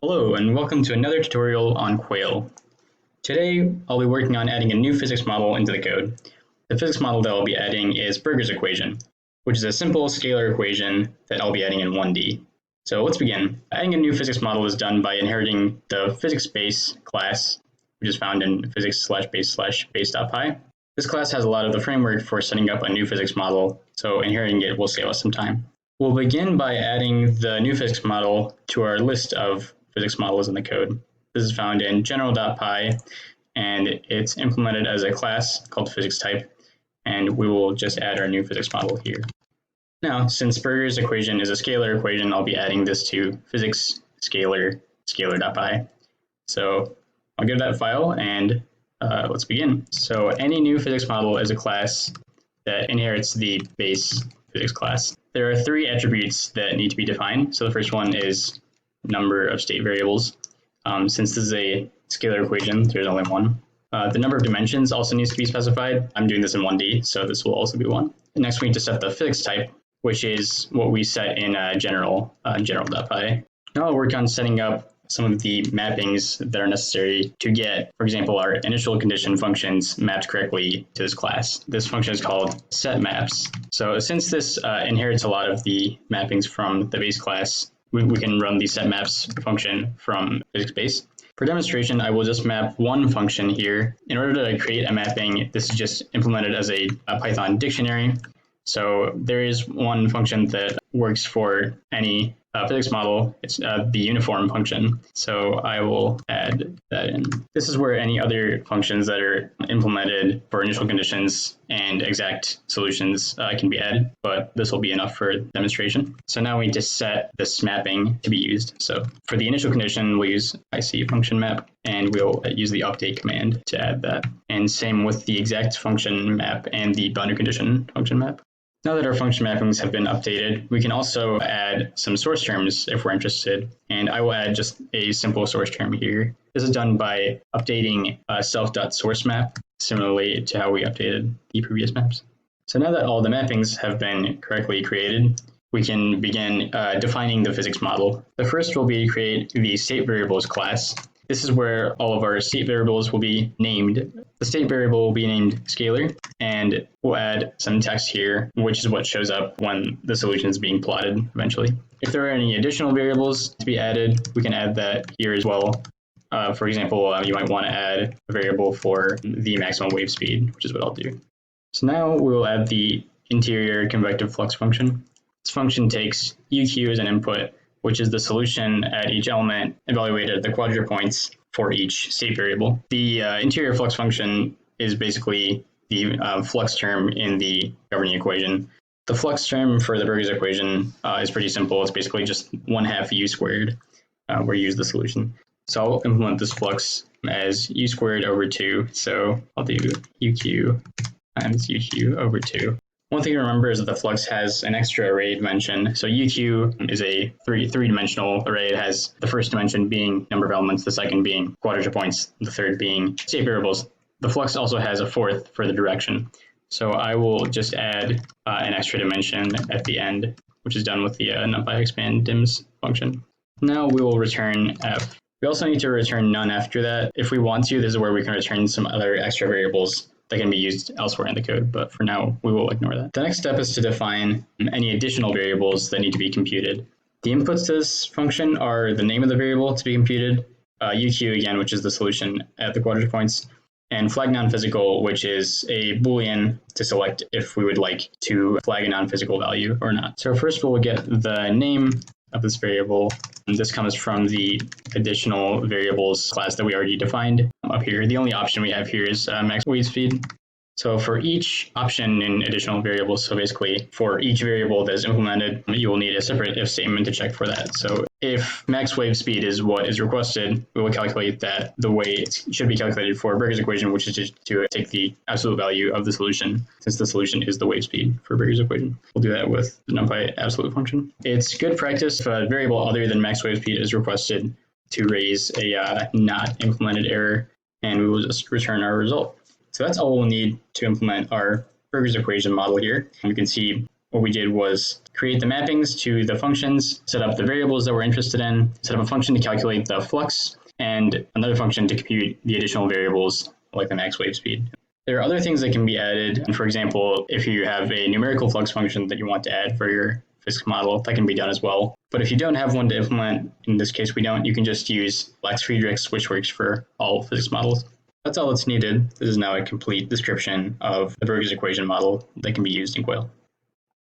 Hello and welcome to another tutorial on Quail. Today I'll be working on adding a new physics model into the code. The physics model that I'll be adding is Burger's equation, which is a simple scalar equation that I'll be adding in 1D. So let's begin. Adding a new physics model is done by inheriting the physics base class, which is found in physics/base/base.py. This class has a lot of the framework for setting up a new physics model, so inheriting it will save us some time. We'll begin by adding the new physics model to our list of physics models in the code. This is found in general.py, and it's implemented as a class called physics type, and we will just add our new physics model here. Now, since Burger's equation is a scalar equation, I'll be adding this to physics scalar.py. So I'll give that file and let's begin. So any new physics model is a class that inherits the base physics class. There are three attributes that need to be defined. So the first one is number of state variables. Since this is a scalar equation, there's only one. The number of dimensions also needs to be specified. I'm doing this in 1D, so this will also be one. And next, we need to set the physics type, which is what we set in general.py. Now I'll work on setting up some of the mappings that are necessary to get, for example, our initial condition functions mapped correctly to this class. This function is called setMaps. So since this inherits a lot of the mappings from the base class, we can run the setMaps function from physics base. For demonstration, I will just map one function here. In order to create a mapping, this is just implemented as a Python dictionary. So there is one function that works for any physics model. It's the uniform function. So I will add that in. This is where any other functions that are implemented for initial conditions and exact solutions can be added, but this will be enough for demonstration. So now we need to set this mapping to be used. So for the initial condition, we'll use IC function map, and we'll use the update command to add that. And same with the exact function map and the boundary condition function map. Now that our function mappings have been updated, we can also add some source terms if we're interested, and I will add just a simple source term here. This is done by updating self.sourceMap, similarly to how we updated the previous maps. So now that all the mappings have been correctly created, we can begin defining the physics model. The first will be to create the state variables class. This is where all of our state variables will be named. The state variable will be named scalar, and we'll add some text here, which is what shows up when the solution is being plotted eventually. If there are any additional variables to be added, we can add that here as well. For example, you might want to add a variable for the maximum wave speed, which is what I'll do. So now we will add the interior convective flux function. This function takes UQ as an input, which is the solution at each element evaluated at the quadrant points for each state variable. The interior flux function is basically the flux term in the governing equation. The flux term for the Burger's equation is pretty simple. It's basically just 1/2 u squared, where u is the solution. So I'll implement this flux as u squared over 2. So I'll do uq times uq over 2. One thing to remember is that the flux has an extra array dimension. So UQ is a three-dimensional array. It has the first dimension being number of elements, the second being quadrature points, the third being state variables. The flux also has a fourth for the direction. So I will just add an extra dimension at the end, which is done with the numpy expand dims function. Now we will return f. We also need to return none after that. If we want to, this is where we can return some other extra variables that can be used elsewhere in the code, but for now, we will ignore that. The next step is to define any additional variables that need to be computed. The inputs to this function are the name of the variable to be computed, UQ again, which is the solution at the quadrature points, and flag non-physical, which is a Boolean to select if we would like to flag a non-physical value or not. So first we'll get the name of this variable. And this comes from the additional variables class that we already defined up here. The only option we have here is max wave speed. So for each option in additional variables, so basically for each variable that is implemented, you will need a separate if statement to check for that. So if max wave speed is what is requested, we will calculate that the way it should be calculated for Burger's equation, which is just to take the absolute value of the solution, since the solution is the wave speed for Burger's equation. We'll do that with the numpy absolute function. It's good practice if a variable other than max wave speed is requested to raise a not implemented error, and we will just return our result. So that's all we'll need to implement our Burger's equation model here. And you can see what we did was create the mappings to the functions, set up the variables that we're interested in, set up a function to calculate the flux, and another function to compute the additional variables like the max wave speed. There are other things that can be added. For example, if you have a numerical flux function that you want to add for your physics model, that can be done as well. But if you don't have one to implement, in this case we don't, you can just use Lax-Friedrichs, which works for all physics models. That's all that's needed. This is now a complete description of the Burger's equation model that can be used in Quail.